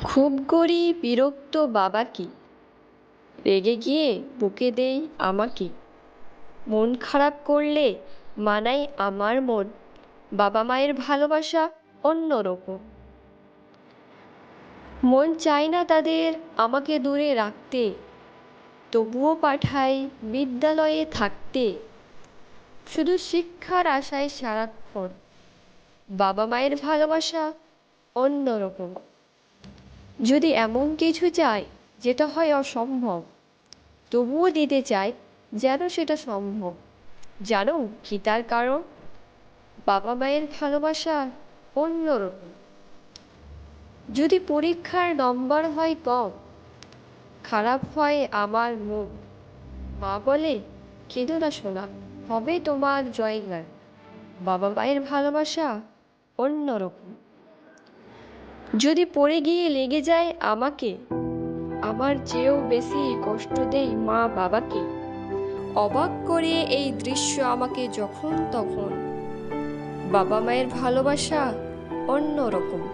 খুব করি বিরক্ত বাবা কি, রেগে গিয়ে বকে দেই আমাকে। মন খারাপ করলে মানাই আমার মন, বাবা মায়ের ভালোবাসা অন্যরকম। মন চায় না তাদের আমাকে দূরে রাখতে, তবুও পাঠাই বিদ্যালয়ে থাকতে। শুধু শিক্ষার আশায় সারাক্ষণ, বাবা মায়ের ভালোবাসা অন্যরকম। যদি এমন কিছু চাই যেটা হয় অসম্ভব, তবুও দিতে চাই যেন সেটা সম্ভব। জানো কি তার কারণ? বাবা মায়ের ভালোবাসা অন্যরকম। যদি পরীক্ষার নম্বর হয় কম, খারাপ হয় আমার মুড, মা বলে কেঁদো না শোনা, হবে তোমার জয়গান। বাবা মায়ের ভালোবাসা অন্যরকম। যদি পড়ে গিয়ে লেগে যায় আমাকে, আমার চেয়েও বেশি কষ্ট দেই মা বাবাকে। অবাক করে এই দৃশ্য আমাকে যখন তখন, বাবা মায়ের ভালোবাসা অন্যরকম।